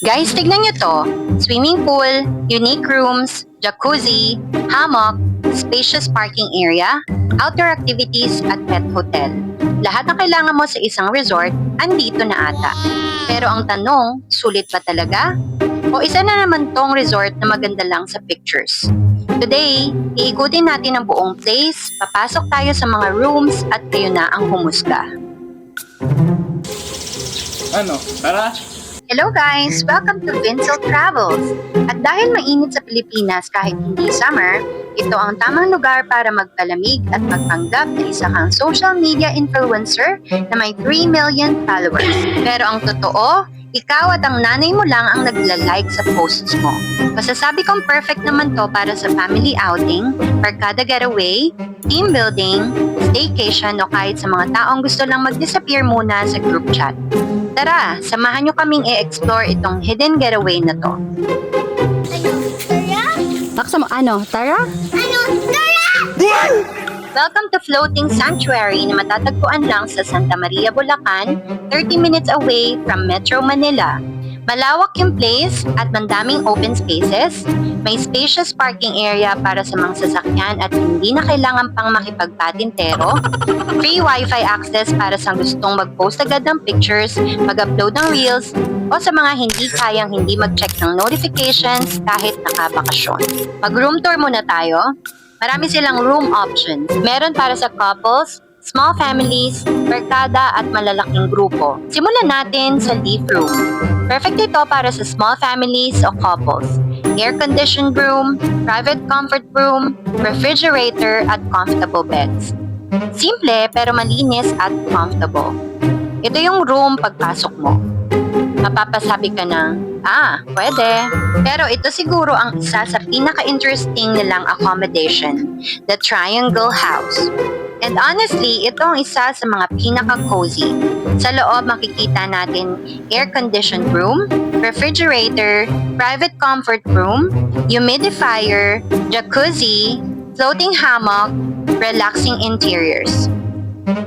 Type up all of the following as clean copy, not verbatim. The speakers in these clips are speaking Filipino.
Guys, tignan nyo to. Swimming pool, unique rooms, jacuzzi, hammock, spacious parking area, outdoor activities at pet hotel. Lahat ng kailangan mo sa isang resort, andito na ata. Pero ang tanong, sulit ba talaga? O isa na naman tong resort na maganda lang sa pictures? Today, iikutin natin ang buong place, papasok tayo sa mga rooms at kayo na ang humusga. Tara! Hello guys! Welcome to Vincel Travels! At dahil mainit sa Pilipinas kahit hindi summer, ito ang tamang lugar para magpalamig at magpanggap na isa kang social media influencer na may 3 million followers. Pero ang totoo, ikaw at ang nanay mo lang ang nagla-like sa posts mo. Masasabi kong perfect naman to para sa family outing, barkada getaway, team building, staycation o kahit sa mga taong gusto lang mag-disappear muna sa group chat. Tara, samahan nyo kaming i-explore itong hidden getaway na to. Baksa mo, Tara? Welcome to Floating Sanctuary na matatagpuan lang sa Santa Maria, Bulacan, 30 minutes away from Metro Manila. Malawak yung place at mandaming open spaces. May spacious parking area para sa mga sasakyan at hindi na kailangan pang makipagpatintero. Free wifi access para sa gustong mag-post agad ng pictures, mag-upload ng reels, o sa mga hindi kayang hindi mag-check ng notifications kahit nakabakasyon. Mag-room tour muna tayo. Marami silang room options. Meron para sa couples, small families, barkada at malalaking grupo. Simulan natin sa leaf room. Perfect ito para sa small families o couples. Air-conditioned room, private comfort room, refrigerator at comfortable beds. Simple pero malinis at comfortable. Ito yung room pagpasok mo. Mapapasabi ka ng, pwede. Pero ito siguro ang isa sa pinaka-interesting nilang accommodation, the Triangle House. And honestly, ito ang isa sa mga pinaka-cozy. Sa loob makikita natin air-conditioned room, refrigerator, private comfort room, humidifier, jacuzzi, floating hammock, relaxing interiors.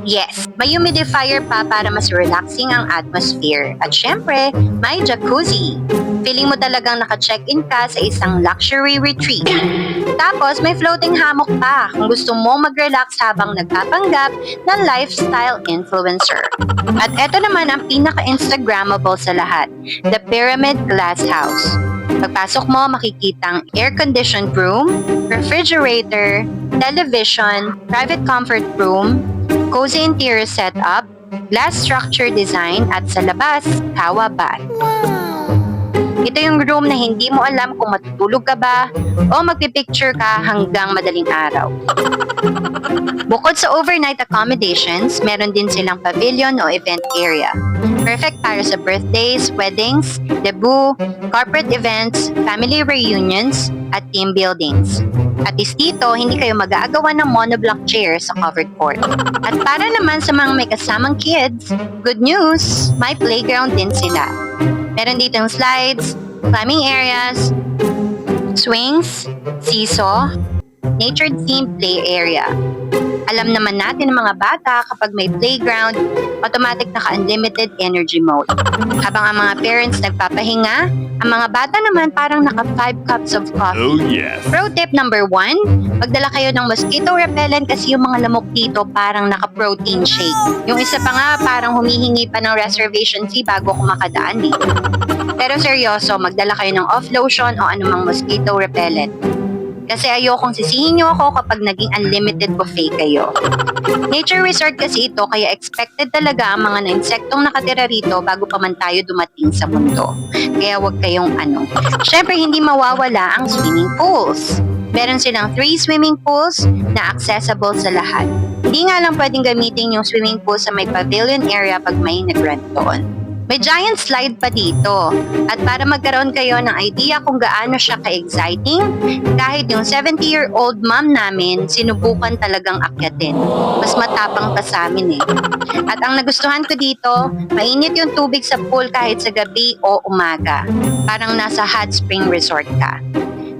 Yes, may humidifier pa para mas relaxing ang atmosphere. At syempre, may jacuzzi. Feeling mo talagang naka-check-in ka sa isang luxury retreat. Tapos, may floating hammock pa kung gusto mo mag-relax habang nagpapanggap ng lifestyle influencer. At eto naman ang pinaka-instagrammable sa lahat, the Pyramid Glass House. Pagpasok mo, makikita ang air-conditioned room, refrigerator, television, private comfort room, cozy interior setup, glass structure design at sa labas, kawa bath. Ito yung room na hindi mo alam kung matutulog ka ba o magpipicture ka hanggang madaling araw. Bukod sa overnight accommodations, meron din silang pavilion o event area. Perfect para sa birthdays, weddings, debut, corporate events, family reunions, at team buildings. At least dito, hindi kayo mag-aagawan ng monoblock chair sa covered court. At para naman sa mga may kasamang kids, good news, may playground din sila. Meron ditong slides, climbing areas, swings, seesaw, nature-themed play area. Alam naman natin ng mga bata kapag may playground, automatic naka-unlimited energy mode. Habang ang mga parents nagpapahinga, ang mga bata naman parang naka 5 cups of coffee. Oh yes! Pro tip number 1, magdala kayo ng mosquito repellent kasi yung mga lamok dito parang naka-protein shake. Yung isa pa nga parang humihingi pa ng reservation fee bago kumakadaan dito. Pero seryoso, magdala kayo ng off lotion o anumang mosquito repellent. Kasi ayokong sisihin nyo ako kapag naging unlimited buffet kayo. Nature resort kasi ito kaya expected talaga ang mga insektong nakatira rito bago pa man tayo dumating sa mundo. Kaya wag kayong Syempre hindi mawawala ang swimming pools. Meron silang 3 swimming pools na accessible sa lahat. Hindi nga lang pwedeng gamitin yung swimming pool sa may pavilion area pag may nag-rent doon. May giant slide pa dito. At para magkaroon kayo ng idea kung gaano siya ka-exciting, kahit yung 70-year-old mom namin, sinubukan talagang akyatin. Mas matapang pa sa amin eh. At ang nagustuhan ko dito, mainit yung tubig sa pool kahit sa gabi o umaga. Parang nasa hot spring resort ka.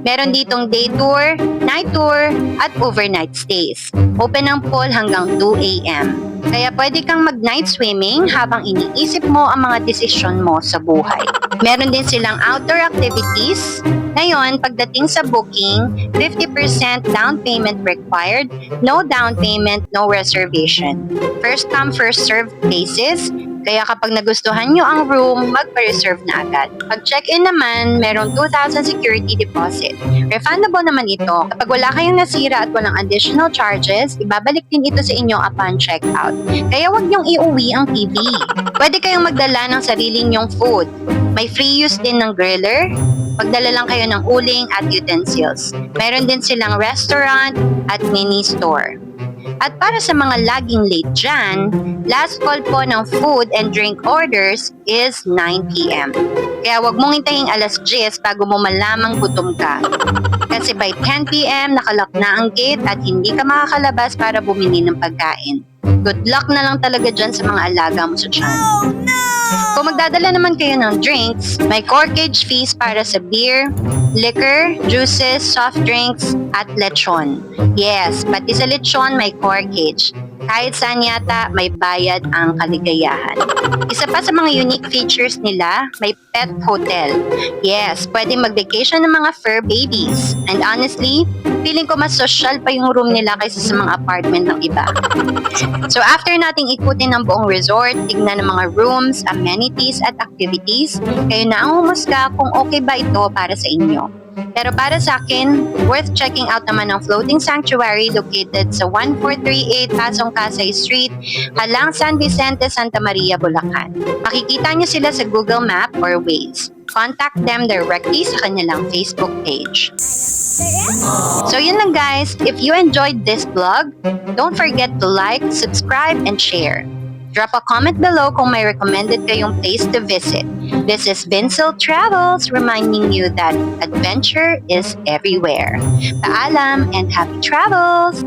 Meron ditong day tour, night tour, at overnight stays. Open ang pool hanggang 2 a.m. Kaya pwede kang mag-night swimming habang iniisip mo ang mga desisyon mo sa buhay. Meron din silang outdoor activities. Ngayon, pagdating sa booking, 50% down payment required, no down payment, no reservation. First come, first served basis. Kaya kapag nagustuhan nyo ang room, magpa-reserve na agad. Pag check-in naman, merong 2,000 security deposit. Refundable naman ito. Kapag wala kayong nasira at walang additional charges, ibabalik din ito sa inyo upon check-out. Kaya huwag nyong iuwi ang TV. Pwede kayong magdala ng sarili nyong food. May free use din ng griller. Magdala lang kayo ng uling at utensils. Meron din silang restaurant at mini store. At para sa mga laging late dyan, last call po ng food and drink orders is 9 p.m. Kaya wag mong hintayin alas 10 bago mo malamang gutom ka. Kasi by 10 p.m. nakalock na ang gate at hindi ka makakalabas para bumili ng pagkain. Good luck na lang talaga dyan sa mga alaga mo sa tiyan. Kung magdadala naman kayo ng drinks, may corkage fees para sa beer, liquor, juices, soft drinks, at lechon. Yes, pati sa lechon may corkage. Kahit saan yata may bayad ang kaligayahan. Isa pa sa mga unique features nila, may pet hotel. Yes, pwede mag-vacation ng mga fur babies. And honestly, feeling ko mas social pa yung room nila kaysa sa mga apartment ng iba. So after nating ikutin ang buong resort, tignan ng mga rooms, amenities at activities, kayo na ang humusga kung okay ba ito para sa inyo. Pero para sa akin, worth checking out naman ang floating sanctuary located sa 1438 Pasong Pasay Street, Halang San Vicente, Santa Maria, Bulacan. Makikita niyo sila sa Google Map or Waze. Contact them directly sa kanilang Facebook page. So yun lang guys, if you enjoyed this vlog, don't forget to like, subscribe, and share. Drop a comment below kung may recommended kayong place to visit. This is Vincil Travels reminding you that adventure is everywhere. Paalam and happy travels!